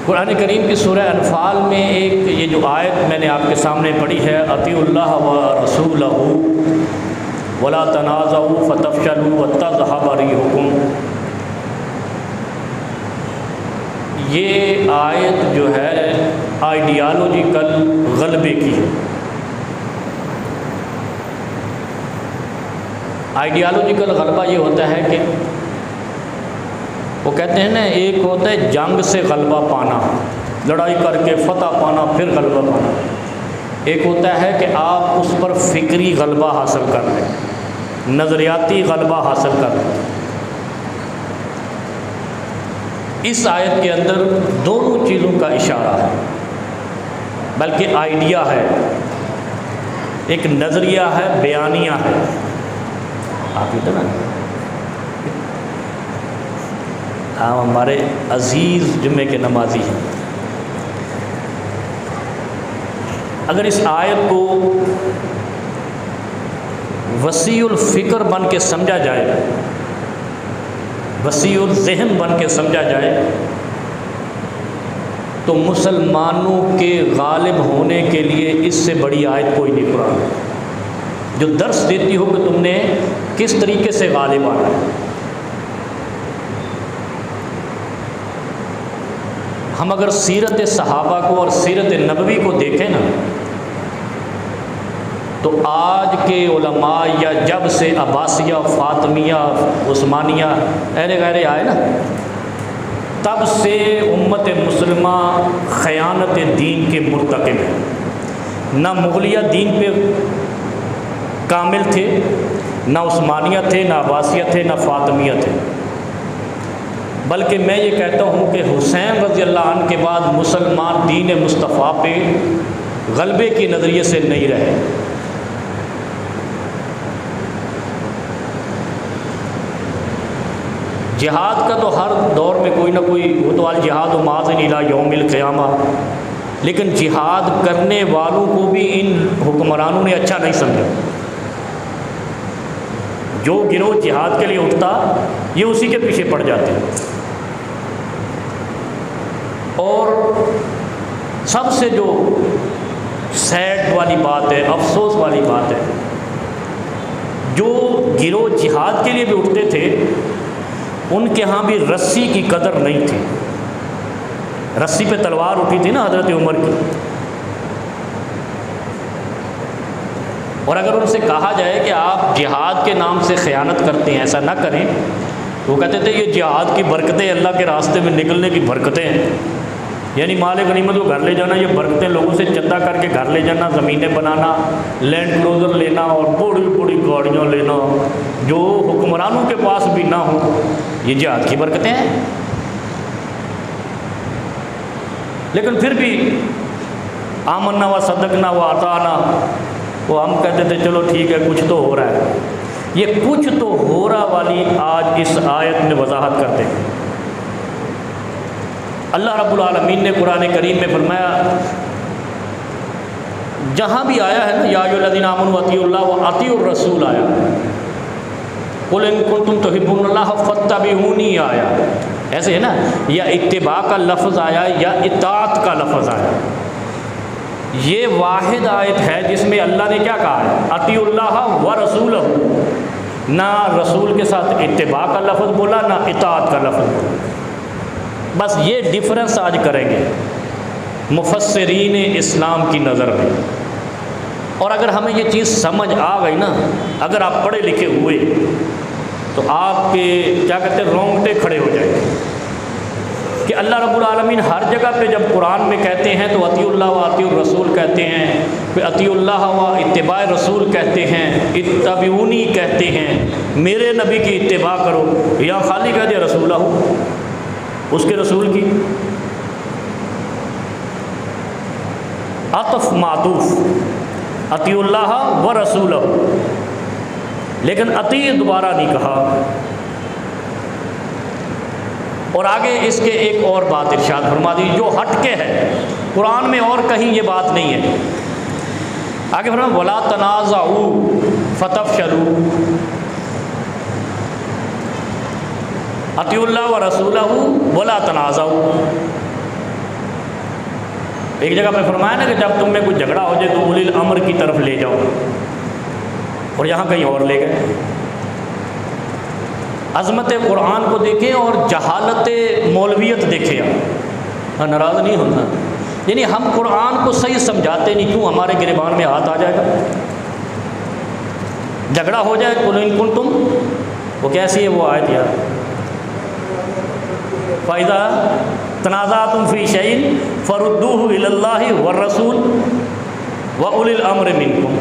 قرآن کریم کی سورہ انفال میں ایک یہ جو آیت میں نے آپ کے سامنے پڑھی ہے، اطیعوا اللہ و رسولہ ولا تنازعوا فتفشلوا وتذهب ريحكم، یہ آیت جو ہے آئیڈیالوجیکل غلبے کی ہے۔ آئیڈیالوجیکل غلبہ یہ ہوتا ہے کہ وہ کہتے ہیں نا، ایک ہوتا ہے جنگ سے غلبہ پانا، لڑائی کر کے فتح پانا پھر غلبہ پانا، ایک ہوتا ہے کہ آپ اس پر فکری غلبہ حاصل کر لیں، نظریاتی غلبہ حاصل کر لیں۔ اس آیت کے اندر دونوں چیزوں کا اشارہ ہے، بلکہ آئیڈیا ہے، ایک نظریہ ہے، بیانیہ ہے۔ آپ ادھر آئیں، ہم ہمارے عزیز جمعے کے نمازی ہیں۔ اگر اس آیت کو وسیع الفکر بن کے سمجھا جائے، وسیع الذہن بن کے سمجھا جائے، تو مسلمانوں کے غالب ہونے کے لیے اس سے بڑی آیت کوئی نہیں قرآن، جو درس دیتی ہو کہ تم نے کس طریقے سے غالب آنا ہے۔ ہم اگر سیرت صحابہ کو اور سیرت نبوی کو دیکھیں نا، تو آج کے علماء یا جب سے عباسیہ، فاطمیہ، عثمانیہ غیرے آئے نا، تب سے امت مسلمہ خیانت دین کے مرتکب ہے۔ نہ مغلیہ دین پہ کامل تھے، نہ عثمانیہ تھے، نہ عباسیہ تھے، نہ فاطمیہ تھے، بلکہ میں یہ کہتا ہوں کہ حسین رضی اللہ عنہ کے بعد مسلمان دین مصطفیٰ پہ غلبے کے نظریے سے نہیں رہے۔ جہاد کا تو ہر دور میں کوئی نہ کوئی، وہ تو الجہاد ماضٍ الی یوم القیامہ، لیکن جہاد کرنے والوں کو بھی ان حکمرانوں نے اچھا نہیں سمجھا۔ جو گروہ جہاد کے لیے اٹھتا یہ اسی کے پیچھے پڑ جاتے ہیں۔ اور سب سے جو سیڈ والی بات ہے، افسوس والی بات ہے، جو گروہ جہاد کے لیے بھی اٹھتے تھے ان کے ہاں بھی رسی کی قدر نہیں تھی۔ رسی پہ تلوار اٹھی تھی نا حضرت عمر کی، اور اگر ان سے کہا جائے کہ آپ جہاد کے نام سے خیانت کرتے ہیں، ایسا نہ کریں، وہ کہتے تھے یہ جہاد کی برکتیں، اللہ کے راستے میں نکلنے کی برکتیں ہیں، یعنی مال غنیمت کو گھر لے جانا، یہ برکتیں لوگوں سے چندہ کر کے گھر لے جانا، زمینیں بنانا، لینڈ کروزر لینا اور بڑی بڑی گاڑیاں لینا جو حکمرانوں کے پاس بھی نہ ہو، یہ جہاد کی برکتیں ہیں۔ لیکن پھر بھی آمنا و صدقنا و اطعنا، وہ ہم کہتے تھے چلو ٹھیک ہے کچھ تو ہو رہا ہے۔ یہ کچھ تو ہو رہا والی آج اس آیت میں وضاحت کرتے ہیں۔ اللہ رب العالمین نے قرآن کریم میں فرمایا، جہاں بھی آیا ہے نا یا ایھا الذین آمنوا اطیعوا اللہ و اطیعوا الرسول آیا، قل ان کنتم تحبون اللہ فاتبعونی آیا، ایسے ہے نا، یا اتباع کا لفظ آیا یا اطاعت کا لفظ آیا۔ یہ واحد آیت ہے جس میں اللہ نے کیا کہا ہے، اطیعوا اللہ و رسولہ، نہ رسول کے ساتھ اتباع کا لفظ بولا، نہ اطاعت کا لفظ بولا۔ بس یہ ڈیفرنس آج کریں گے مفسرین اسلام کی نظر میں۔ اور اگر ہمیں یہ چیز سمجھ آ گئی نا، اگر آپ پڑھے لکھے ہوئے، تو آپ کے کیا کہتے ہیں رونگٹے کھڑے ہو جائیں گے کہ اللہ رب العالمین ہر جگہ پہ جب قرآن میں کہتے ہیں تو اطیعوا اللہ و اطیعوا الرسول کہتے ہیں، پھر اطیعوا اللہ و اتباع رسول کہتے ہیں، اتبعونی کہتے ہیں، میرے نبی کی اتباع کرو، یا خالی کہہ دیا رسولہ، اس کے رسول کی عطف معطوف، اطیعوا اللہ و رسولہ، لیکن اطیع دوبارہ نہیں کہا۔ اور آگے اس کے ایک اور بات ارشاد فرما دی جو ہٹ کے ہے، قرآن میں اور کہیں یہ بات نہیں ہے۔ آگے فرمایا وَلَا تَنَازَعُوا فَتَفْشَلُوا، اطیعوا اللہ و رسولہ وَلَا تَنَازَعُوا، ایک جگہ پہ فرمایا نا کہ جب تم میں کوئی جھگڑا ہو جائے تو اولی الامر کی طرف لے جاؤ، اور یہاں کہیں اور لے گئے۔ عظمت قرآن کو دیکھیں اور جہالت مولویت دیکھیں آپ، ناراض نہیں ہونا، یعنی ہم قرآن کو صحیح سمجھاتے نہیں، کیوں ہمارے گریبان میں ہاتھ آ جائے گا؟ جھگڑا ہو جائے قل ان کنتم، وہ کیسی ہے وہ آیت یار، فَإِذَا تَنَازَعْتُمْ فِي شَيْءٍ فَرُدُّوهُ إِلَى اللَّهِ وَالرَّسُولِ وَأُولِي الْأَمْرِ مِنْكُمْ۔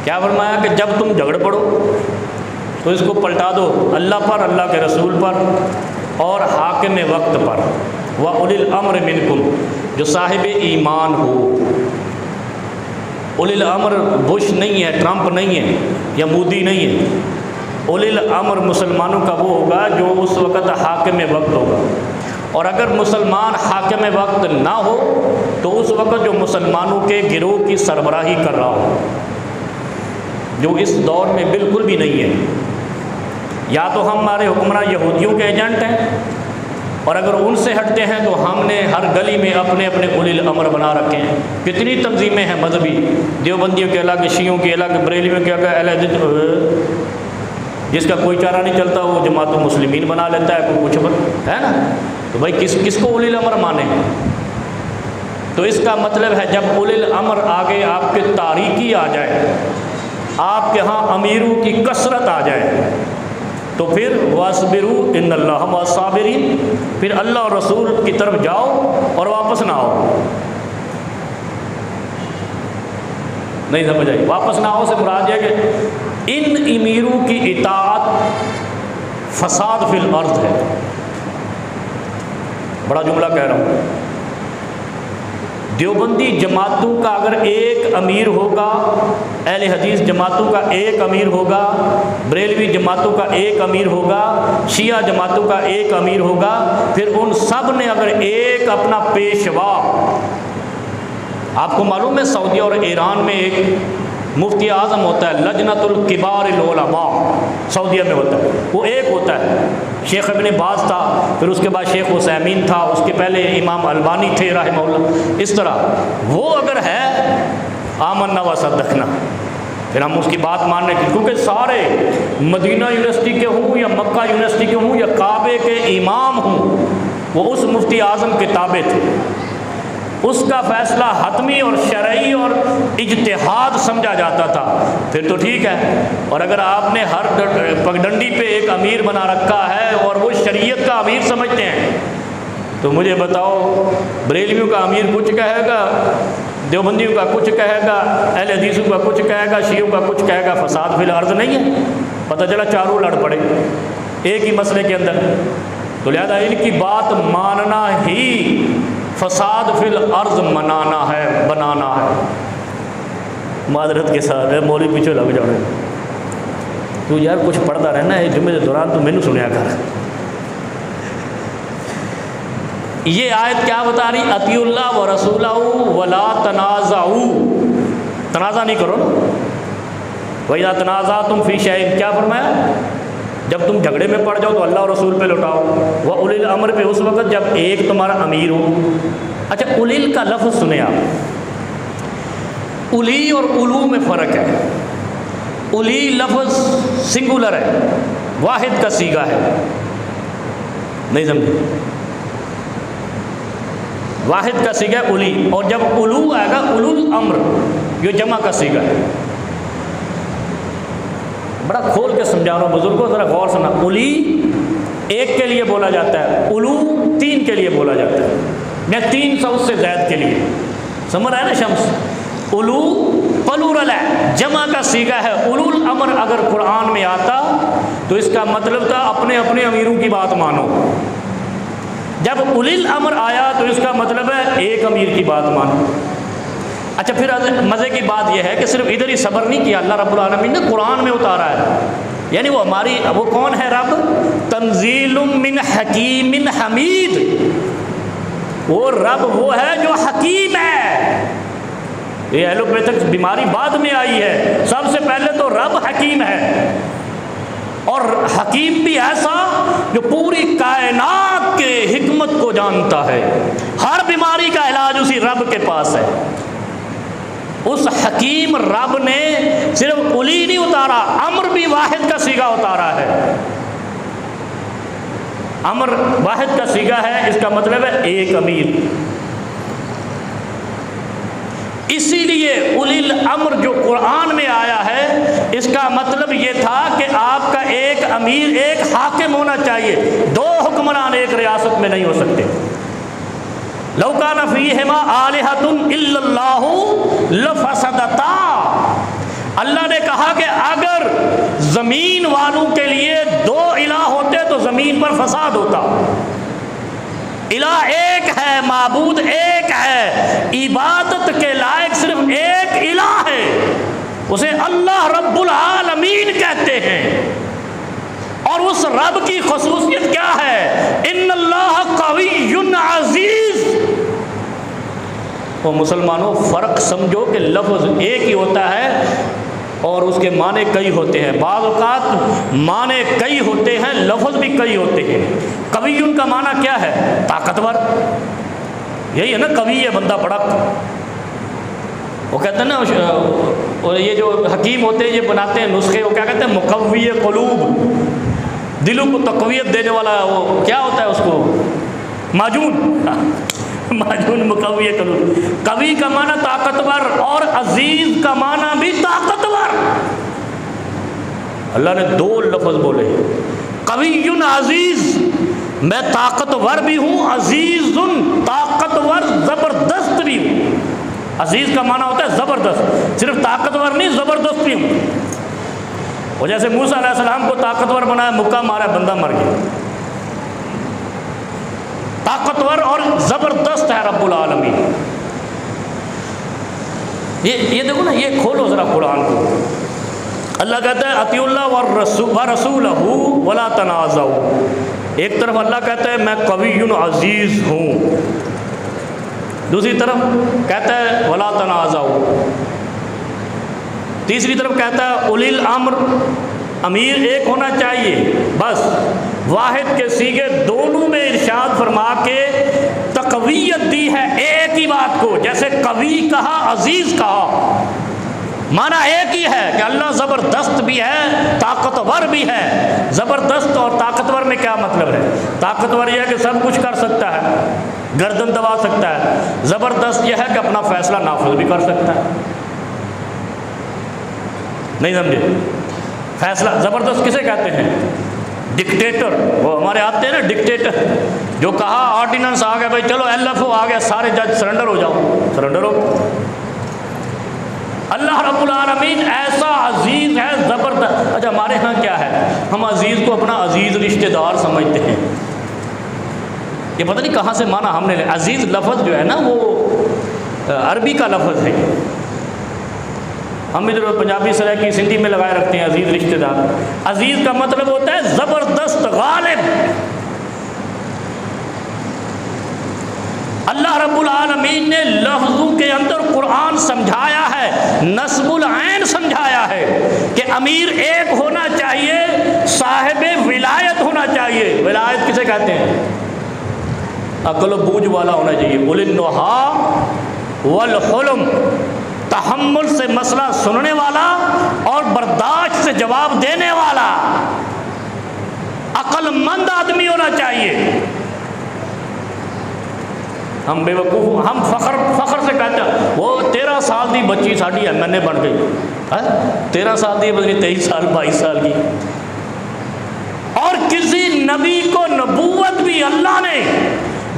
کیا فرمایا کہ جب تم جھگڑ پڑو تو اس کو پلٹا دو اللہ پر، اللہ کے رسول پر، اور حاکم وقت پر، وَأُولِي الْأَمْرِ مِنْكُمْ، جو صاحب ایمان ہو۔ اولی الامر بش نہیں ہے، ٹرمپ نہیں ہے، یا مودی نہیں ہے، اولی الامر مسلمانوں کا وہ ہوگا جو اس وقت حاکم وقت ہوگا، اور اگر مسلمان حاکم وقت نہ ہو تو اس وقت جو مسلمانوں کے گروہ کی سربراہی کر رہا ہو، جو اس دور میں بالکل بھی نہیں ہے، یا تو ہمارے حکمراں یہودیوں کے ایجنٹ ہیں، اور اگر ان سے ہٹتے ہیں تو ہم نے ہر گلی میں اپنے اپنے اولی الامر بنا رکھے ہیں۔ کتنی تنظیمیں ہیں مذہبی، دیوبندیوں کے الگ، شیعوں کے الگ، بریلویوں کے الگ، جس کا کوئی چارہ نہیں چلتا وہ جماعت المسلمین بنا لیتا ہے، کوئی کچھ ہے نا، تو بھائی کس کو اولی الامر مانے؟ تو اس کا مطلب ہے جب اولی الامر آگے آپ کے تاریکی آ جائے، آپ کے ہاں امیروں کی کثرت آ جائے، تو پھر وَاصْبِرُوا إِنَّ اللَّهَ مَعَ الصَّابِرِينَ، پھر اللہ اور رسول کی طرف جاؤ اور واپس نہ آؤ۔ نہیں سمجھ آئی؟ واپس نہ آؤ سے مراد یہ کہ ان امیروں کی اطاعت فساد فی الارض ہے۔ بڑا جملہ کہہ رہا ہوں، دیوبندی جماعتوں کا اگر ایک امیر ہوگا، اہل حدیث جماعتوں کا ایک امیر ہوگا، بریلوی جماعتوں کا ایک امیر ہوگا، شیعہ جماعتوں کا ایک امیر ہوگا، پھر ان سب نے اگر ایک اپنا پیشوا، آپ کو معلوم ہے سعودیہ اور ایران میں ایک مفتی اعظم ہوتا ہے، لجنۃ الکبار العلماء سعودیہ میں ہوتا ہے، وہ ایک ہوتا ہے، شیخ ابن باز تھا، پھر اس کے بعد شیخ عثیمین تھا، اس کے پہلے امام البانی تھے رحمہ اللہ، اس طرح وہ اگر ہے آمنا و صدقنا، پھر ہم اس کی بات ماننے کی، کیونکہ سارے مدینہ یونیورسٹی کے ہوں یا مکہ یونیورسٹی کے ہوں یا کعبے کے امام ہوں، وہ اس مفتی اعظم کے تابع تھے، اس کا فیصلہ حتمی اور شرعی اور اجتہاد سمجھا جاتا تھا، پھر تو ٹھیک ہے۔ اور اگر آپ نے ہر پگڈنڈی پہ ایک امیر بنا رکھا ہے اور وہ شریعت کا امیر سمجھتے ہیں، تو مجھے بتاؤ بریلویوں کا امیر کچھ کہے گا، دیوبندیوں کا کچھ کہے گا، اہل حدیثوں کا کچھ کہے گا، شیعوں کا کچھ کہے گا، فساد فی الارض نہیں ہے؟ پتہ چلا چاروں لڑ پڑے ایک ہی مسئلے کے اندر، تو لہذا ان کی بات ماننا ہی فساد فی الارض منانا ہے، بنانا ہے۔ معذرت کے ساتھ مولوی پیچھے لگ جاؤ، تو یار کچھ پڑھتا رہنا ہے جمعے کے دوران، تو مینوں سنیا کر۔ یہ آیت کیا بتا رہی؟ اطیعوا اللہ و رسولہ ولا تنازعوا، تنازع نہیں کرو نا۔ وَإِذَا تَنَازَعْتُمْ فِي شَيْءٍ، کیا فرمایا؟ جب تم جھگڑے میں پڑ جاؤ تو اللہ اور رسول پہ لوٹاؤ، وہ اولی الامر پہ اس وقت جب ایک تمہارا امیر ہو۔ اچھا اولیل کا لفظ سنیں آپ، اولی اور اولو میں فرق ہے۔ اولی لفظ سنگولر ہے، واحد کا صیغہ ہے، نہیں سمجھے؟ واحد کا صیغہ اولی، اور جب اولو آئے گا اولو الامر، یہ جمع کا صیغہ ہے۔ بڑا کھول کے سمجھا رہا ہوں بزرگوں، ذرا غور سنا۔ اولی ایک کے لیے بولا جاتا ہے، اولو تین کے لیے بولا جاتا ہے، میں 300 سے زائد کے لیے، سمجھ رہا ہے نا شمس؟ اولو پلورل ہے، جمع کا صیغہ ہے۔ اولو الامر اگر قرآن میں آتا تو اس کا مطلب تھا اپنے اپنے امیروں کی بات مانو، جب اولی الامر آیا تو اس کا مطلب ہے ایک امیر کی بات مانو۔ اچھا پھر مزے کی بات یہ ہے کہ صرف ادھر ہی صبر نہیں کیا، اللہ رب العالمین نے قرآن میں اتارا ہے، یعنی وہ ہماری، وہ کون ہے رب؟ تنزیل من حکیم حمید، وہ رب وہ ہے جو حکیم ہے۔ یہ ایلوپیتھک بیماری بعد میں آئی ہے، سب سے پہلے تو رب حکیم ہے، اور حکیم بھی ایسا جو پوری کائنات کے حکمت کو جانتا ہے، ہر بیماری بیماری کا علاج اسی رب کے پاس ہے۔ اس حکیم رب نے صرف اولی نہیں اتارا، امر بھی واحد کا صیغہ اتارا ہے۔ امر واحد کا صیغہ ہے، اس کا مطلب ہے ایک امیر۔ اسی لیے اولی الامر جو قرآن میں آیا ہے، اس کا مطلب یہ تھا کہ آپ کا ایک امیر، ایک حاکم ہونا چاہیے۔ دو حکمران ایک ریاست میں نہیں ہو سکتے۔ لو کان فیہما آلہۃ الا اللہ لفسدتا، اللہ نے کہا کہ اگر زمین والوں کے لیے دو الہ ہوتے تو زمین پر فساد ہوتا۔ الہ ایک ہے، معبود ایک ہے، عبادت کے لائق صرف ایک الہ ہے، اسے اللہ رب العالمین کہتے ہیں۔ اور اس رب کی خصوصیت کیا ہے؟ ان اللہ قوی عزیز۔ تو مسلمانوں فرق سمجھو کہ لفظ ایک ہی ہوتا ہے اور اس کے معنی کئی ہوتے ہیں۔ بعض اوقات معنی کئی ہوتے ہیں، لفظ بھی کئی ہوتے ہیں۔ قوی کا معنی کیا ہے؟ طاقتور، یہی ہے نا، قوی ہے بندہ بڑا۔ وہ کہتے ہیں نا، اور یہ جو حکیم ہوتے ہیں یہ بناتے ہیں نسخے، وہ کیا کہتے ہیں؟ مقوی قلوب، دلوں کو تقویت دینے والا، وہ کیا ہوتا ہے اس کو؟ ماجون، ماجون مقوی قلوب۔ قوی کا معنی طاقتور، اور عزیز کا معنی بھی طاقتور۔ اللہ نے دو لفظ بولے، قوی عزیز، میں طاقتور بھی ہوں، عزیز طاقتور زبردست بھی ہوں۔ عزیز کا معنی ہوتا ہے زبردست، صرف طاقتور نہیں، زبردست بھی ہوں۔ اور جیسے موسیٰ علیہ السلام کو طاقتور بنایا، مکہ مارا، بندہ مر گیا۔ طاقتور اور زبردست ہے رب العالمین۔ یہ دیکھو نا، یہ کھولو ذرا قرآن کو۔ اللہ کہتا ہے اطیعوا اللہ ورسولہ ولا تنازعوا۔ ایک طرف اللہ کہتا ہے میں قوی عزیز ہوں، دوسری طرف کہتا ہے ولا تنازعوا، تیسری طرف کہتا ہے اولی الامر، امیر ایک ہونا چاہیے۔ بس واحد کے صیغے دونوں میں ارشاد فرما کے تقویت دی ہے ایک ہی بات کو، جیسے قوی کہا، عزیز کہا، معنی ایک ہی ہے کہ اللہ زبردست بھی ہے، طاقتور بھی ہے۔ زبردست اور طاقتور میں کیا مطلب ہے؟ طاقتور یہ ہے کہ سب کچھ کر سکتا ہے، گردن دبا سکتا ہے۔ زبردست یہ ہے کہ اپنا فیصلہ نافذ بھی کر سکتا ہے۔ نہیں سمجھے؟ فیصلہ زبردست کسے کہتے ہیں؟ ڈکٹیٹر، وہ ہمارے آتے ہیں نا ڈکٹیٹر، جو کہا آرڈیننس آ گیا بھائی چلو LFO آ گیا، سارے جج سرنڈر ہو جاؤ، سرنڈر ہو۔ اللہ رب العالمین ایسا عزیز ہے، زبردست۔ اچھا ہمارے ہاں کیا ہے، ہم عزیز کو اپنا عزیز رشتہ دار سمجھتے ہیں۔ یہ پتہ نہیں کہاں سے معنی ہم نے لے۔ عزیز لفظ جو ہے نا وہ عربی کا لفظ ہے، ہم ادھر پنجابی سرائکی سندھی میں لگائے رکھتے ہیں عزیز رشتہ دار۔ عزیز کا مطلب ہوتا ہے زبردست، غالب۔ اللہ رب العالمین نے لفظوں کے اندر قرآن سمجھایا ہے، نصب العین سمجھایا ہے کہ امیر ایک ہونا چاہیے، صاحب ولایت ہونا چاہیے۔ ولایت کسے کہتے ہیں؟ عقل و بوجھ والا ہونا چاہیے۔ اولِ النُّہیٰ والحلم، تحمل سے مسئلہ سننے والا اور برداشت سے جواب دینے والا، عقل مند آدمی ہونا چاہیے۔ ہم بے وقوف، ہم فخر سے کہتے ہیں وہ 13 سال دی بچی ساڑی MNA بن گئی، 13 سال دی بچی 23 سال 22 سال کی۔ اور کسی نبی کو نبوت بھی اللہ نے،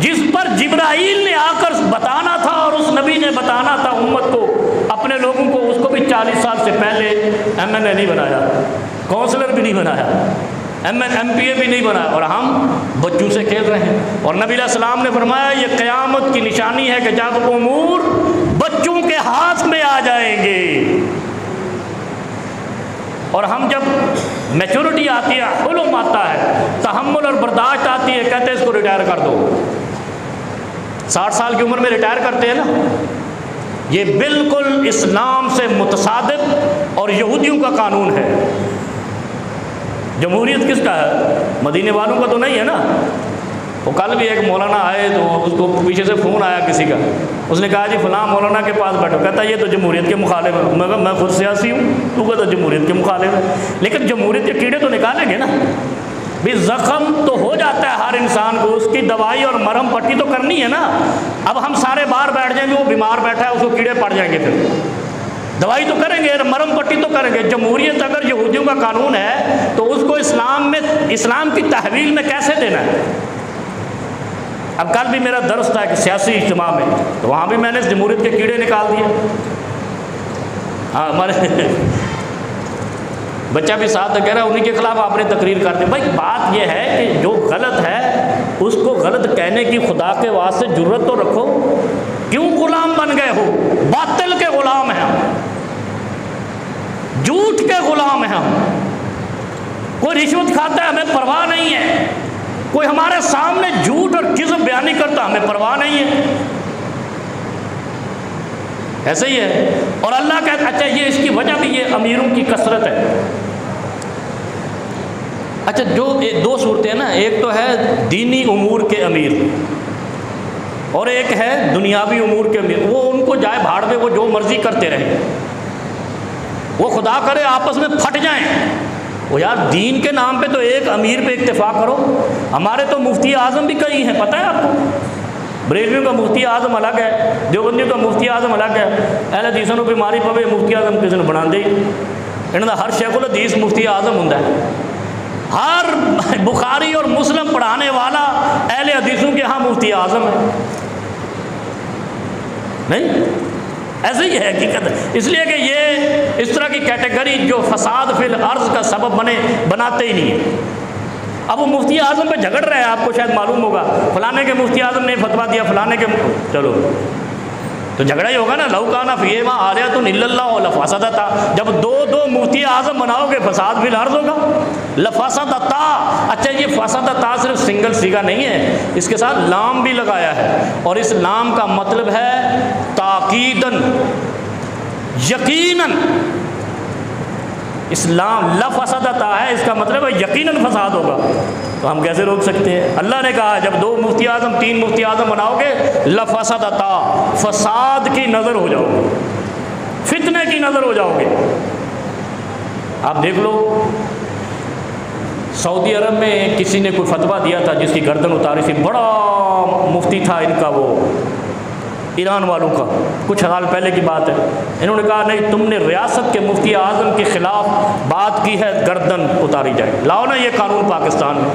جس پر جبرائیل نے آ کر بتانا تھا اور اس نبی نے بتانا تھا امت کو، اپنے لوگوں کو، اس کو بھی 40 سال سے پہلے MNA نہیں بنایا، کونسلر بھی نہیں بنایا، MPA بھی نہیں بنایا، اور ہم بچوں سے کھیل رہے ہیں۔ اور نبی علیہ السلام نے فرمایا یہ قیامت کی نشانی ہے کہ جب امور بچوں کے ہاتھ میں آ جائیں گے، اور ہم جب میچورٹی آتی ہے، حلم آتا ہے، تحمل اور برداشت آتی ہے، کہتے ہیں اس کو ریٹائر کر دو۔ 60 سال کی عمر میں ریٹائر کرتے ہیں نا، یہ بالکل اسلام سے متصادم اور یہودیوں کا قانون ہے۔ جمہوریت کس کا ہے؟ مدینے والوں کا تو نہیں ہے نا، وہ کل بھی ایک مولانا آئے تو اس کو پیچھے سے فون آیا کسی کا، اس نے کہا جی فلاں مولانا کے پاس بیٹھو، کہتا ہے یہ تو جمہوریت کے مخالف ہے۔ میں کہا میں خود سیاسی ہوں، تو کہتا جمہوریت کے مخالف ہے، لیکن جمہوریت کے کیڑے تو نکالیں گے نا بھی، زخم تو ہو جاتا ہے ہر انسان کو، اس کی دوائی اور مرہم پٹی تو کرنی ہے نا۔ اب ہم سارے باہر بیٹھ جائیں گے، وہ بیمار بیٹھا ہے اس کو کیڑے پڑ جائیں گے، پھر دوائی تو کریں گے، مرہم پٹی تو کریں گے۔ جمہوریت اگر یہودیوں کا قانون ہے تو اس کو اسلام کی تحویل میں کیسے دینا ہے؟ اب کل بھی میرا درس تھا کہ سیاسی اجتماع میں، تو وہاں بھی میں نے جمہوریت کے کیڑے نکال دیے۔ ہاں ہمارے بچہ بھی ساتھ کہہ رہا ہے انہیں کے خلاف آپ نے تقریر کر دی۔ بھائی بات یہ ہے کہ جو غلط ہے اس کو غلط کہنے کی خدا کے واسطے جرت تو رکھو، کیوں غلام بن گئے ہو؟ باطل کے غلام ہیں ہم، جھوٹ کے غلام ہیں ہم۔ کوئی رشوت کھاتا ہے ہمیں پرواہ نہیں ہے، کوئی ہمارے سامنے جھوٹ اور کذب بیانی کرتا ہمیں پرواہ نہیں ہے، ایسے ہی ہے۔ اور اللہ کہتا اچھا یہ اس کی وجہ بھی یہ امیروں کی کثرت ہے۔ اچھا جو دو صورتیں ہیں نا، ایک تو ہے دینی امور کے امیر اور ایک ہے دنیاوی امور کے امیر، وہ ان کو جائے بھاڑ میں، وہ جو مرضی کرتے رہیں، وہ خدا کرے آپس میں پھٹ جائیں۔ وہ یار دین کے نام پہ تو ایک امیر پہ اتفاق کرو۔ ہمارے تو مفتی اعظم بھی کئی ہیں، پتہ ہے آپ کو؟ بریلویوں کا مفتی اعظم الگ ہے، دیوبندیوں کا مفتی اعظم الگ ہے۔ اہل حدیثوں کو بیماری پوے مفتی اعظم کسی نے بنا دے، انہوں نے ہر شیخ الحدیث مفتی اعظم ہوں، ہر بخاری اور مسلم پڑھانے والا اہل حدیثوں کے ہاں مفتی اعظم ہے، نہیں؟ ایسے ہی ہے حقیقت، اس لیے کہ یہ اس طرح کی کیٹیگری جو فساد فی الارض کا سبب بناتے ہی نہیں ہیں۔ اب وہ مفتی اعظم پہ جھگڑ رہے ہیں، آپ کو شاید معلوم ہوگا فلانے کے مفتی اعظم نے فتویٰ دیا، فلانے کے، چلو تو جھگڑا ہی ہوگا نا۔ لو کان فیہما آلیہۃ الا اللہ لفسدتا، جب دو مفتی اعظم بناؤ گے فساد فی الارض ہوگا، لفسدتا۔ اچھا یہ فسدتا صرف سنگل سیگا نہیں ہے، اس کے ساتھ لام بھی لگایا ہے، اور اس لام کا مطلب ہے تاکیداً، یقیناً۔ اسلام لفسدتا ہے، اس کا مطلب ہے یقیناً فساد ہوگا، تو ہم کیسے روک سکتے ہیں؟ اللہ نے کہا جب 2 مفتی اعظم 3 مفتی اعظم بناؤ گے لفسدتا، فساد کی نظر ہو جاؤ گے، فتنے کی نظر ہو جاؤ گے۔ آپ دیکھ لو سعودی عرب میں کسی نے کوئی فتویٰ دیا تھا جس کی گردن اتاری تھی، بڑا مفتی تھا ان کا، وہ ایران والوں کا، کچھ سال پہلے کی بات ہے۔ انہوں نے کہا نہیں تم نے ریاست کے مفتی اعظم کے خلاف بات کی ہے، گردن اتاری جائے۔ لاؤ نا یہ قانون پاکستان میں،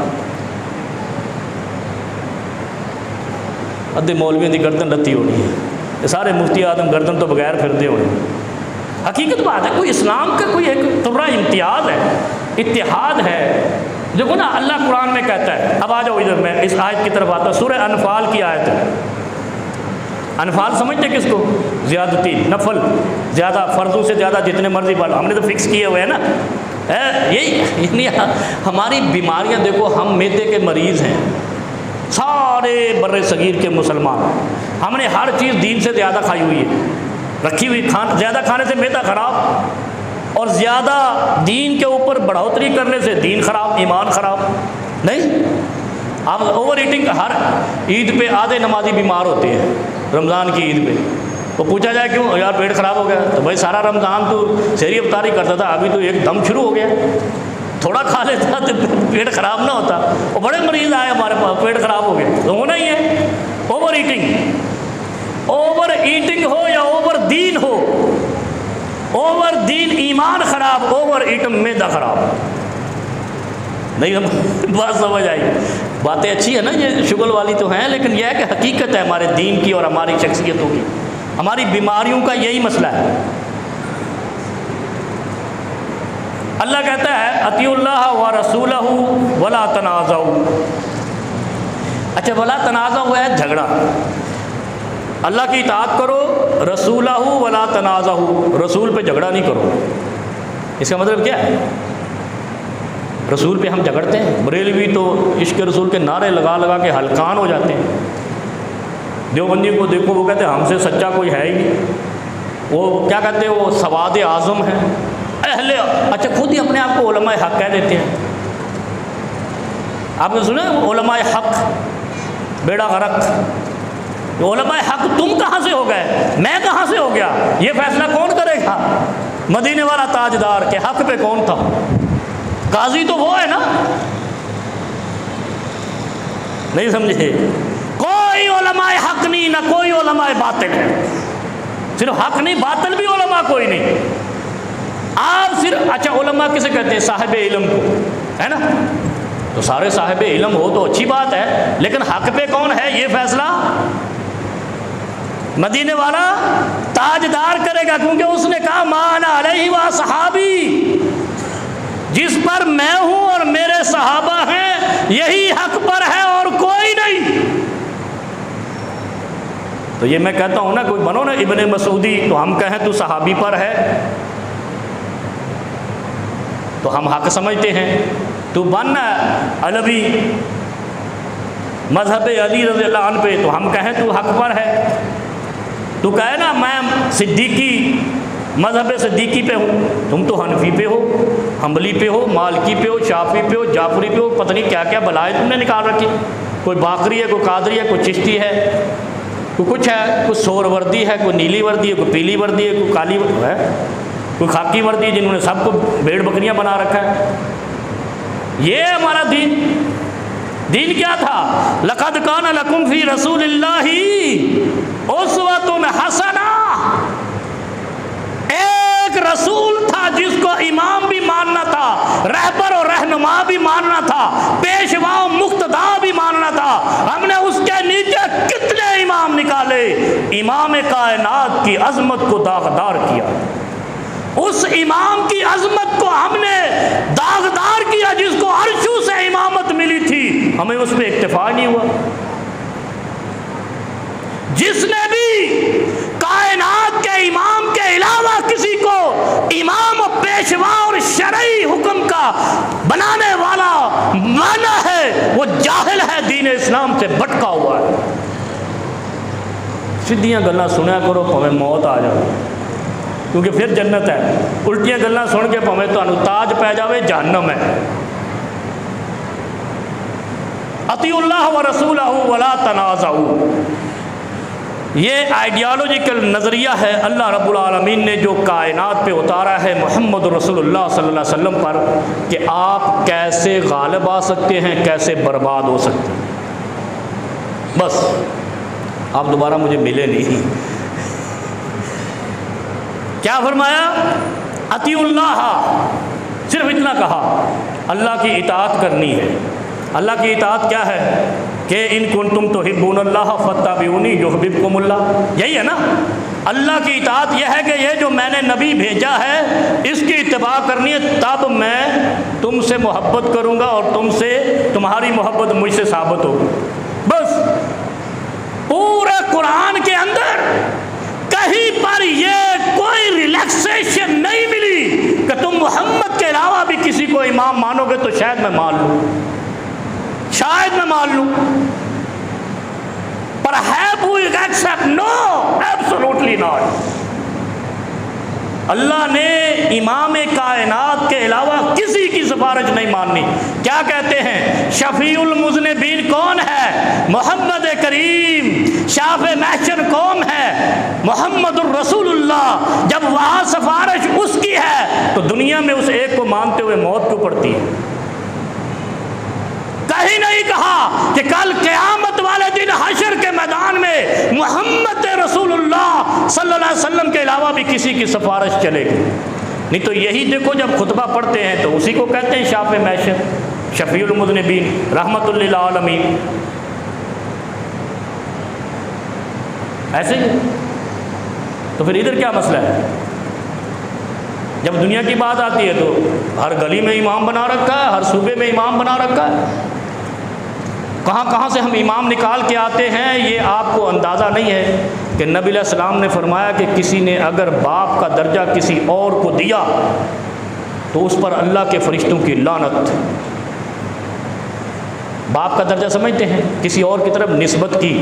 ادھے مولویوں کی گردن لتی ہونی ہے، یہ سارے مفتی اعظم گردن تو بغیر پھرتے ہونے۔ حقیقت بات ہے، کوئی اسلام کا کوئی ایک طرح امتیاز ہے، اتحاد ہے۔ دیکھو نا اللہ قرآن میں کہتا ہے، اب آ جاؤ ادھر، میں اس آیت کی طرف آتا ہوں، سورہ انفال کی آیت ہے۔ انفال سمجھتے کس کو؟ زیادتی، نفل، زیادہ، فرضوں سے زیادہ جتنے مرضی پڑھ، ہم نے تو فکس کیے ہوئے ہیں نا، یہی یعنی ہماری بیماریاں دیکھو، ہم میدے کے مریض ہیں، سارے بر صغیر کے مسلمان، ہم نے ہر چیز دین سے زیادہ کھائی ہوئی ہے، رکھی ہوئی، زیادہ کھانے سے میدا خراب، اور زیادہ دین کے اوپر بڑھوتری کرنے سے دین خراب، ایمان خراب، نہیں؟ اب اوور ایٹنگ، ہر عید پہ آدھے نمازی بیمار ہوتے ہیں، رمضان کی عید پہ، وہ پوچھا جائے کیوں؟ یار پیٹ خراب ہو گیا، تو بھائی سارا رمضان تو سحری افطاری کرتا تھا، ابھی تو ایک دم شروع ہو گیا، تھوڑا کھا لیتا تو پیٹ خراب نہ ہوتا۔ وہ بڑے مریض آئے ہمارے پاس، پیٹ خراب ہو گیا، تو ہونا ہی ہے اوور ایٹنگ۔ اوور ایٹنگ ہو یا اوور دین ہو، اوور دین ایمان خراب، اوور ایٹنگ میدا خراب، نہیں؟ ہم بات سمجھ آئی؟ باتیں اچھی ہیں نا، یہ شغل والی تو ہیں، لیکن یہ ہے کہ حقیقت ہے ہمارے دین کی اور ہماری شخصیتوں کی، ہماری بیماریوں کا یہی مسئلہ ہے۔ اللہ کہتا ہے اطیعوا اللہ و رسولہ ولا تنازعوا۔ اچھا ولا تنازعوا ہے جھگڑا، اللہ کی اطاعت کرو، رسولہ ولا تنازعوا، رسول پہ جھگڑا نہیں کرو۔ اس کا مطلب کیا ہے؟ رسول پہ ہم جھگڑتے ہیں، بریلوی تو عشق رسول کے نعرے لگا لگا کے ہلکان ہو جاتے ہیں، دیوبندی کو دیکھو وہ کہتے ہیں ہم سے سچا کوئی ہے ہی نہیں، وہ کیا کہتے ہیں، وہ سواد اعظم ہیں، اہل، اچھا خود ہی اپنے آپ کو علماء حق کہہ دیتے ہیں۔ آپ نے سنا ہے علماء حق، بیڑا غرق. علماء حق تم کہاں سے ہو گئے، میں کہاں سے ہو گیا؟ یہ فیصلہ کون کرے گا؟ مدینے والا تاجدار کے حق پہ کون تھا؟ قاضی تو وہ ہے نا. نہیں سمجھے؟ کوئی علماء حق نہیں، نہ کوئی علماء باطل ہے. صرف حق نہیں، باطل بھی علماء کوئی نہیں. آپ صرف اچھا علماء کسے کہتے ہیں؟ صاحب علم کو، ہے نا. تو سارے صاحب علم ہو تو اچھی بات ہے، لیکن حق پہ کون ہے یہ فیصلہ مدینے والا تاجدار کرے گا، کیونکہ اس نے کہا ما انا علیہ و صحابی، جس پر میں ہوں اور میرے صحابہ ہیں یہی حق پر ہے اور کوئی نہیں. تو یہ میں کہتا ہوں نا، کوئی بنو نا ابن مسعودی تو ہم کہیں تو صحابی پر ہے تو ہم حق سمجھتے ہیں. تو بننا علوی مذہب علی رضی اللہ عنہ پہ تو ہم کہیں تو حق پر ہے. تو کہے نا میں صدیقی مذہب صدیقی پہ ہوں، تم تو حنفی پہ ہو، حنبلی پہ ہو، مالکی پہ ہو، شافعی پہ ہو، جعفری پہ ہو، پتہ نہیں کیا کیا بلائے تم نے نکال رکھی. کوئی باقری ہے، کوئی قادری ہے، کوئی چشتی ہے، کوئی کچھ ہے، کوئی سور وردی ہے، کوئی نیلی وردی ہے، کوئی پیلی وردی ہے، کوئی کالی ہے، کوئی خاکی وردی ہے، جنہوں نے سب کو بھیڑ بکریاں بنا رکھا ہے. یہ ہمارا دین. دین کیا تھا؟ لقد کان لکم فی رسول اللہ اسوۃ حسنہ. ایک رسول تھا جس کو امام بھی ماننا تھا، رہبر اور رہنما بھی ماننا تھا، پیشوا و مقتدا بھی ماننا تھا. ہم نے اس کے نیچے کتنے امام نکالے، امام کائنات کی عظمت کو داغدار کیا. اس امام کی عظمت کو ہم نے داغدار کیا جس کو عرشوں سے امامت ملی تھی. ہمیں اس پہ اکتفا نہیں ہوا. جس نے بھی کائنات کے امام کے علاوہ کسی کو امام و پیشوا اور شرعی حکم کا بنانے والا مانا ہے، وہ جاہل ہے، دین اسلام سے بھٹکا ہوا ہے. سیدھیاں گلاں سنیا کرو پویں موت آ جائے، کیونکہ پھر جنت ہے. الٹیاں گلاں سن کے پویں تانوں تاج پی جاوے جہنم ہے. اطیعوا اللہ و رسولہ ولا تنازعوا. یہ آئیڈیالوجیکل نظریہ ہے اللہ رب العالمین نے جو کائنات پہ اتارا ہے محمد رسول اللہ صلی اللہ علیہ وسلم پر، کہ آپ کیسے غالب آ سکتے ہیں، کیسے برباد ہو سکتے ہیں. بس آپ دوبارہ مجھے ملے نہیں. کیا فرمایا؟ اطیعوا اللہ، صرف اتنا کہا. اللہ کی اطاعت کرنی ہے. اللہ کی اطاعت کیا ہے؟ کہ ان کنتم تحبون اللہ فاتبعونی یحببکم اللہ. یہی ہے نا. اللہ کی اطاعت یہ ہے کہ یہ جو میں نے نبی بھیجا ہے اس کی اتباع کرنی ہے، تب میں تم سے محبت کروں گا اور تم سے تمہاری محبت مجھ سے ثابت ہوگی. بس پورے قرآن کے اندر کہیں پر یہ کوئی ریلیکسیشن نہیں ملی کہ تم محمد کے علاوہ بھی کسی کو امام مانو گے تو شاید میں مان لوں، شاید میں مان لوں. پر have we accept? No, absolutely not. اللہ نے امام کائنات کے علاوہ کسی کی سفارش نہیں ماننی. کیا کہتے ہیں؟ شفیع المذنبین کون ہے؟ محمد کریم. شافع محشر کون ہے؟ محمد الرسول اللہ. جب وہاں سفارش اس کی ہے تو دنیا میں اس ایک کو مانتے ہوئے موت کیوں پڑتی ہے؟ کہیں نہیں کہا کہ کل قیامت والے دن حشر کے میدان میں محمد رسول اللہ صلی اللہ علیہ وسلم کے علاوہ بھی کسی کی سفارش چلے گی. نہیں تو یہی دیکھو جب خطبہ پڑھتے ہیں تو اسی کو کہتے ہیں شافع محشر، شفیع المذنبین، رحمت للعالمین. ایسے ہی تو پھر ادھر کیا مسئلہ ہے؟ جب دنیا کی بات آتی ہے تو ہر گلی میں امام بنا رکھا ہے، ہر صوبے میں امام بنا رکھا ہے. کہاں کہاں سے ہم امام نکال کے آتے ہیں یہ آپ کو اندازہ نہیں ہے کہ نبی علیہ السلام نے فرمایا کہ کسی نے اگر باپ کا درجہ کسی اور کو دیا تو اس پر اللہ کے فرشتوں کی لعنت. باپ کا درجہ سمجھتے ہیں؟ کسی اور کی طرف نسبت کی،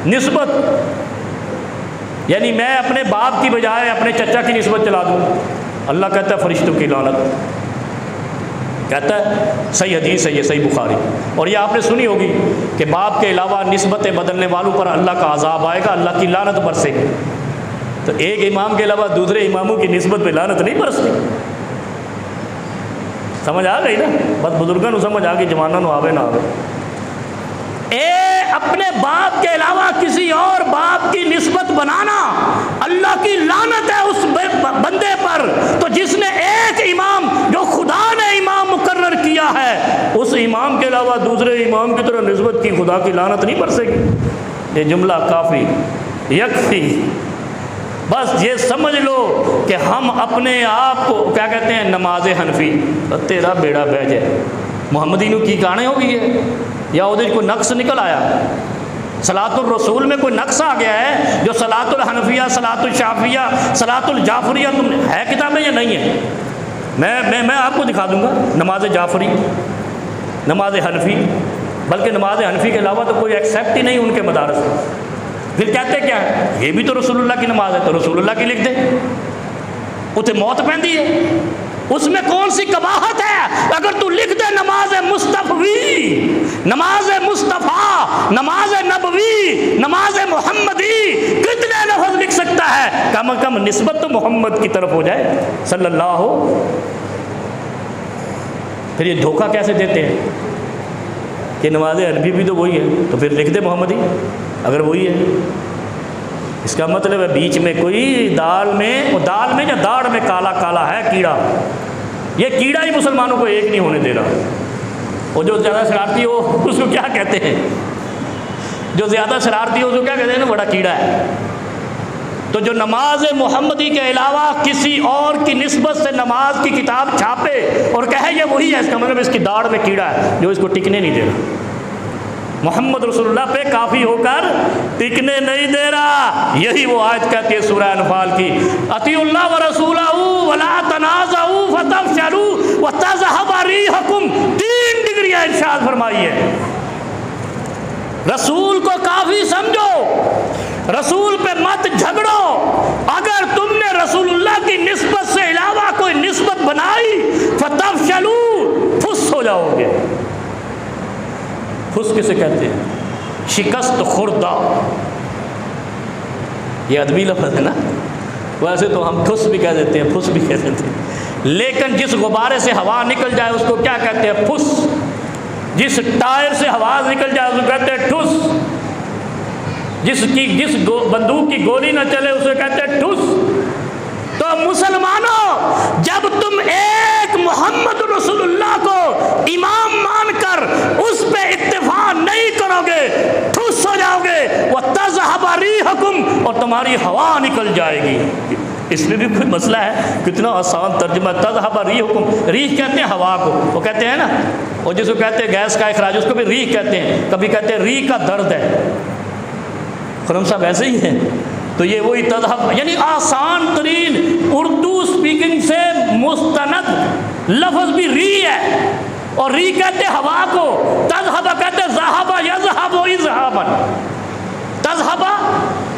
نسبت یعنی میں اپنے باپ کی بجائے اپنے چچا کی نسبت چلا دوں، اللہ کہتا ہے فرشتوں کی لعنت. کہتا ہے صحیح حدیث ہے یہ، صحیح بخاری. اور یہ آپ نے سنی ہوگی کہ باپ کے علاوہ نسبتیں بدلنے والوں پر اللہ کا عذاب آئے گا، اللہ کی لعنت برسے گی. تو ایک امام کے علاوہ دوسرے اماموں کی نسبت پہ لعنت نہیں برستی. سمجھ آ گئی نا؟ بس بزرگوں کو سمجھ آ گئی، جوانوں کو آوے نہ آوے. اپنے باپ کے علاوہ کسی اور باپ کی نسبت بنانا اللہ کی لعنت ہے اس بندے پر. تو جس نے ایک امام جو خدا نے امام مقرر کیا ہے، اس امام کے علاوہ دوسرے امام کی طرح نسبت کی، خدا کی لعنت نہیں برسے گی. یہ جملہ کافی یکفی. بس یہ سمجھ لو کہ ہم اپنے آپ کو کیا کہتے ہیں، نماز حنفی. تیرا بیڑا بہ جائے. محمدی نو کی گانے ہو گئی ہے یا وہ کوئی نقص نکل آیا؟ صلاۃ الرسول میں کوئی نقص آ گیا ہے جو صلاۃ الحنفیہ، صلاۃ الشافیہ، صلاۃ الجعفریہ تم ہے کتابیں یا نہیں ہے؟ میں آپ کو دکھا دوں گا نماز جعفری، نماز حنفی، بلکہ نماز حنفی کے علاوہ تو کوئی ایکسیپٹ ہی نہیں ان کے مدارس. پھر کہتے کیا ہے، یہ بھی تو رسول اللہ کی نماز ہے، تو رسول اللہ کی لکھ دے. اتنے موت پہندی ہے، اس میں کون سی قباحت ہے؟ اگر تو لکھ دے نماز مصطفی، نماز مصطفیٰ، نماز نبوی، نماز محمدی، کتنے لفظ لکھ سکتا ہے؟ کم از کم نسبت تو محمد کی طرف ہو جائے صلی اللہ ہو. پھر یہ دھوکہ کیسے دیتے ہیں کہ نماز حنفی بھی تو وہی ہے، تو پھر لکھ دے محمدی اگر وہی ہے. اس کا مطلب ہے بیچ میں کوئی دال میں یا داڑھ میں کالا کالا ہے کیڑا. یہ کیڑا ہی مسلمانوں کو ایک نہیں ہونے دے رہا. اور جو زیادہ شرارتی ہو اس کو کیا کہتے ہیں؟ جو زیادہ شرارتی ہو اس کو کیا کہتے ہیں نا، بڑا کیڑا ہے. تو جو نماز محمدی کے علاوہ کسی اور کی نسبت سے نماز کی کتاب چھاپے اور کہے یہ وہی ہے، اس کا مطلب اس کی داڑھ میں کیڑا ہے جو اس کو ٹکنے نہیں دے رہا. محمد رسول اللہ پہ کافی ہو کر ٹکنے نہیں دے رہا. یہی وہ آیت کہتی ہے سورہ انفال کی، اطیعوا اللہ ورسولہ ولا تنازعوا فتفشلوا وتذهب ريحكم. 3 ڈگریاں ارشاد فرمائی ہے. رسول کو کافی سمجھو، رسول پہ مت جھگڑو. اگر تم نے رسول اللہ کی نسبت سے علاوہ کوئی نسبت بنائی فتفشلوا، پھس ہو جاؤ گے. پھس کسے کہتے ہیں؟ شکست خوردہ. یہ ادبی لفظ ہے نا. ویسے تو ہم ٹھس بھی کہہ دیتے ہیں، پھس بھی کہہ دیتے ہیں، لیکن جس غبارے سے ہوا نکل جائے اس کو کیا کہتے ہیں؟ پھس. جس ٹائر سے ہوا نکل جائے اس کو کہتے ہیں ٹھس. جس بندوق کی گولی نہ چلے اسے کہتے ہیں ٹھس. تو مسلمانوں، جب تم ایک محمد رسول اللہ کو امام مان کر اس پہ اتفاق نہیں کرو گے، ٹھس ہو جاؤ گے. وَتَذْهَبَ رِيحُكُمْ، اور تمہاری ہوا نکل جائے گی. اس میں بھی کوئی مسئلہ ہے؟ کتنا آسان ترجمہ. تذہب ریحکم، ریح کہتے ہیں ہوا کو، وہ کہتے ہیں نا، اور جس کو کہتے ہیں گیس کا اخراج اس کو بھی ریح کہتے ہیں. کبھی کہتے ہیں ریح کا درد ہے. خرم صاحب ایسے ہی ہے. تو یہ وہی تذہب، یعنی آسان ترین اردو سپیکنگ سے مستند لفظ بھی ریح ہے. اور ریح کہتے ہیں ہوا کو، تذہب کہتے ہیں ذہب یذہب اذہابا. تذہب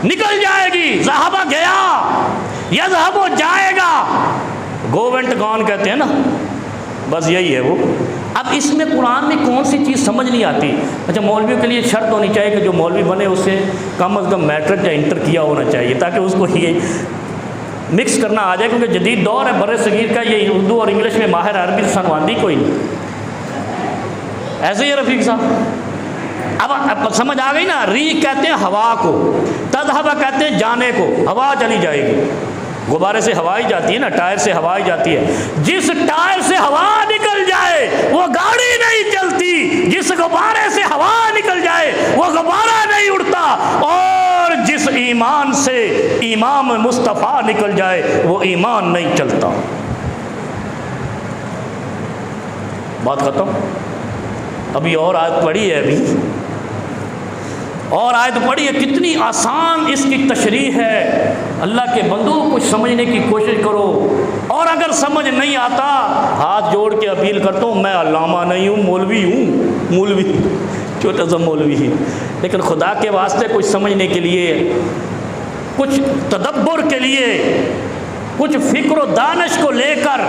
نکل جائے گی، ذہب گیا، یذہب جائے گا. گو وینٹ گون کہتے ہیں نا، بس یہی ہے وہ. اب اس میں قرآن میں کون سی چیز سمجھ نہیں آتی؟ اچھا، مولویوں کے لیے شرط ہونی چاہیے کہ جو مولوی بنے اس سے کم از کم میٹرک یا انٹر کیا ہونا چاہیے تاکہ اس کو یہ مکس کرنا آ جائے، کیونکہ جدید دور ہے بر صغیر کا. یہ اردو اور انگلش میں ماہر عربی سنواندی کوئی نہیں. ایسے ہی ہے رفیق صاحب. اب سمجھ آ گئی نا. ریح کہتے ہیں ہوا کو، تذہب کہتے ہیں جانے کو. ہوا چلی جائے گی، غبارے سے ہوا ہی جاتی ہے نا، ٹائر سے ہوا ہی جاتی ہے. جس ٹائر سے ہوا نکل جائے وہ گاڑی نہیں چلتی، جس غبارے سے ہوا نکل جائے وہ غبارہ نہیں اڑتا، اور جس ایمان سے امام مصطفیٰ نکل جائے وہ ایمان نہیں چلتا. بات ختم. ابھی اور آیت پڑھی ہے، ابھی اور آیت پڑھی ہے. کتنی آسان اس کی تشریح ہے. اللہ کے بندوں کو سمجھنے کی کوشش کرو. اور اگر سمجھ نہیں آتا، ہاتھ جوڑ کے اپیل کرتا ہوں، میں علامہ نہیں ہوں، مولوی ہوں، مولوی چھوٹا سا مولوی ہی، لیکن خدا کے واسطے کچھ سمجھنے کے لیے، کچھ تدبر کے لیے، کچھ فکر و دانش کو لے کر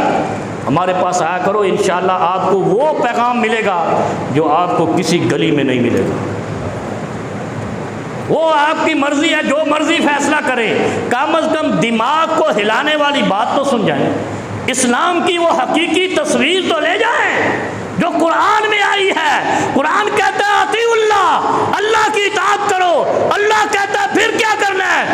ہمارے پاس آیا کرو، انشاءاللہ آپ کو وہ پیغام ملے گا جو آپ کو کسی گلی میں نہیں ملے گا۔ وہ آپ کی مرضی ہے، جو مرضی فیصلہ کرے، کم از کم دماغ کو ہلانے والی بات تو سن جائیں، اسلام کی وہ حقیقی تصویر تو لے جائیں جو قرآن میں آئی ہے۔ قرآن کہتا ہے اطیعوا اللہ، اللہ کی اطاعت کرو، اللہ کہتا ہے پھر کیا کرنا ہے،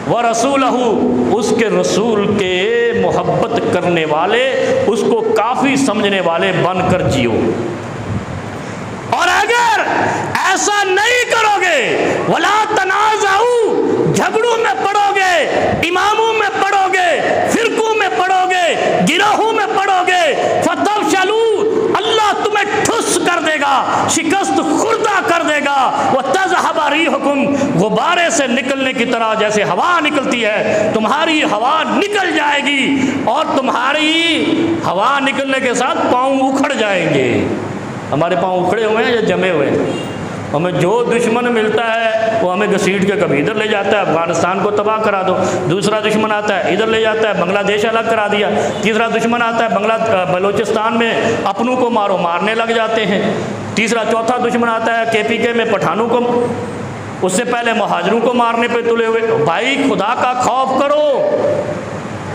وَرَسُولَهُ، اس کے رسول کے محبت کرنے والے، اس کو کافی سمجھنے والے بن کر جیو۔ اور اگر ایسا نہیں کرو گے، وَلَا تَنَازَعُوا، جھگڑوں میں پڑو گے، اماموں میں پڑو گے، فرقوں میں پڑو گے، گروہوں میں پڑو گے، فَتَفْشَلُوا، اللہ تمہیں ٹھس کر دے گا، شکست خوردہ کر دے گا، وَتَذْهَبَ رِيحُكُمْ، غبارے سے نکلنے کی طرح جیسے ہوا نکلتی ہے، تمہاری ہوا نکل جائے گی، اور تمہاری ہوا نکلنے کے ساتھ پاؤں اکھڑ جائیں گے۔ ہمارے پاؤں اکھڑے ہوئے ہیں یا جمے ہوئے ہیں؟ ہمیں جو دشمن ملتا ہے وہ ہمیں گھسیٹ کے کبھی ادھر لے جاتا ہے، افغانستان کو تباہ کرا دو، دوسرا دشمن آتا ہے ادھر لے جاتا ہے، بنگلہ دیش الگ کرا دیا، تیسرا دشمن آتا ہے بلوچستان میں اپنوں کو مارو، مارنے لگ جاتے ہیں، تیسرا چوتھا دشمن آتا ہے KPK میں پٹھانوں کو، اس سے پہلے مہاجروں کو مارنے پہ تلے ہوئے۔ بھائی خدا کا خوف کرو،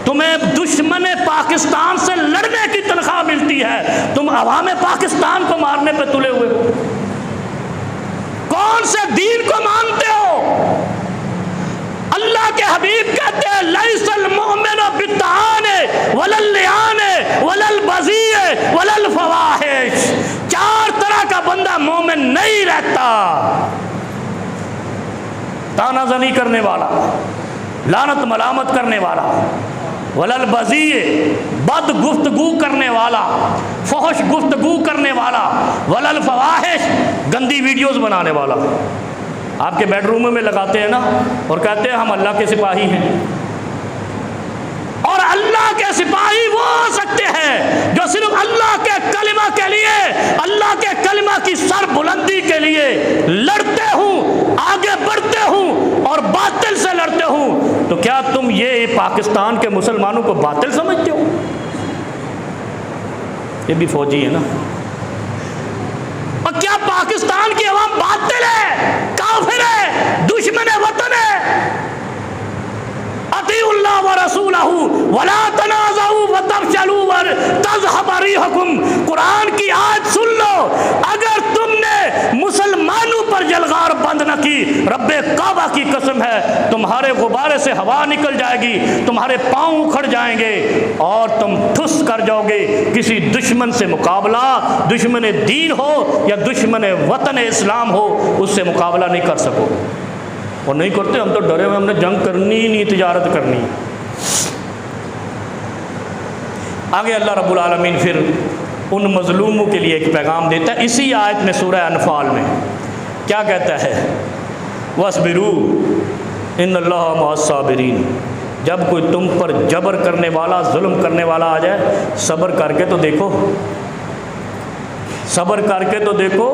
تمہیں دشمن پاکستان سے لڑنے کی تنخواہ ملتی ہے، تم عوام پاکستان کو مارنے پہ تلے ہوئے ہو۔ کون سے دین کو مانتے ہو؟ اللہ کے حبیب کہتے ہیں لیس المؤمن بالطعان ولا اللعان ولا البذیء ولا الفواحش، چار طرح کا بندہ مومن نہیں رہتا: تانا زنی کرنے والا، لعنت ملامت کرنے والا، ولا البذیء، بد گفتگو کرنے والا، فحش گفتگو کرنے والا، ولا الفواحش، گندی ویڈیوز بنانے والا۔ آپ کے بیڈ روم میں لگاتے ہیں نا اور کہتے ہیں ہم اللہ کے سپاہی ہیں، اور اللہ کے سپاہی وہ ہو سکتے ہیں جو صرف اللہ کے کلمہ کے لیے، اللہ کے کلمہ کی سر بلندی کے لیے لڑتے ہوں، آگے بڑھتے ہوں اور باطل سے لڑتے ہوں۔ تو کیا تم یہ پاکستان کے مسلمانوں کو باطل سمجھتے ہو؟ یہ بھی فوجی ہے نا۔ اور کیا پاکستان کی عوام باطل ہے، کافر ہے، دشمن وطن ہے؟ اطیعوا اللہ ورسولہ ولا تنازعوا فتفشلوا وتذهب ريحكم۔ قرآن کی آیت سن لو، اگر تم نے مسلمانوں پر جلغار بند نہ کی، رب کعبہ کی قسم ہے تمہارے غبارے سے ہوا نکل جائے گی، تمہارے پاؤں اکھڑ جائیں گے اور تم ٹھس کر جاؤ گے۔ کسی دشمن سے مقابلہ، دشمن دین ہو یا دشمن وطن اسلام ہو، اس سے مقابلہ نہیں کر سکو۔ اور نہیں کرتے، ہم تو ڈرے ہوئے، ہم نے جنگ کرنی ہی نہیں، تجارت کرنی۔ آگے اللہ رب العالمین پھر ان مظلوموں کے لیے ایک پیغام دیتا ہے اسی آیت میں، سورہ انفال میں کیا کہتا ہے؟ وَاصْبِرُوا إِنَّ اللَّهَ مَعَ الصَّابِرِينَ۔ جب کوئی تم پر جبر کرنے والا، ظلم کرنے والا آ جائے، صبر کر کے تو دیکھو، صبر کر کے تو دیکھو،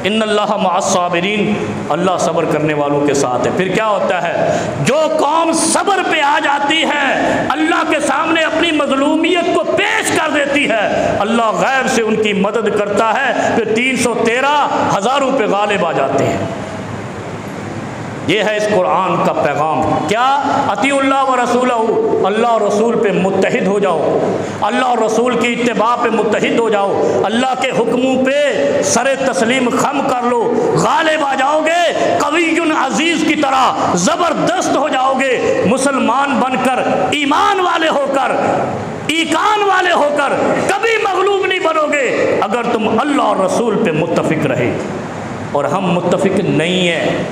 ان اللہ مع الصابرین، اللہ صبر کرنے والوں کے ساتھ ہے۔ پھر کیا ہوتا ہے؟ جو قوم صبر پہ آ جاتی ہے، اللہ کے سامنے اپنی مظلومیت کو پیش کر دیتی ہے، اللہ غیب سے ان کی مدد کرتا ہے، پھر 313 ہزاروں پہ غالب آ جاتے ہیں۔ یہ ہے اس قرآن کا پیغام۔ کیا؟ اطیعوا اللہ و رسولہ، اللہ اور رسول پہ متحد ہو جاؤ، اللہ اور رسول کی اتباع پہ متحد ہو جاؤ، اللہ کے حکموں پہ سر تسلیم خم کر لو، غالب آ جاؤ گے، قوی عزیز کی طرح زبردست ہو جاؤ گے، مسلمان بن کر، ایمان والے ہو کر، ایقان والے ہو کر کبھی مغلوب نہیں بنو گے اگر تم اللہ اور رسول پہ متفق رہے۔ اور ہم متفق نہیں ہیں،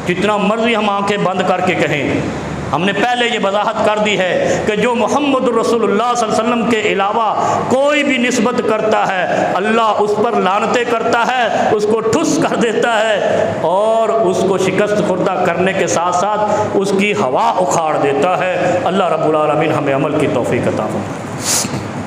جتنا مرضی ہم آنکھیں بند کر کے کہیں، ہم نے پہلے یہ وضاحت کر دی ہے کہ جو محمد رسول اللہ صلی اللہ علیہ وسلم کے علاوہ کوئی بھی نسبت کرتا ہے، اللہ اس پر لعنتیں کرتا ہے، اس کو ٹھس کر دیتا ہے اور اس کو شکست خوردہ کرنے کے ساتھ ساتھ اس کی ہوا اکھاڑ دیتا ہے۔ اللہ رب العالمین ہمیں عمل کی توفیق عطا فرمائے۔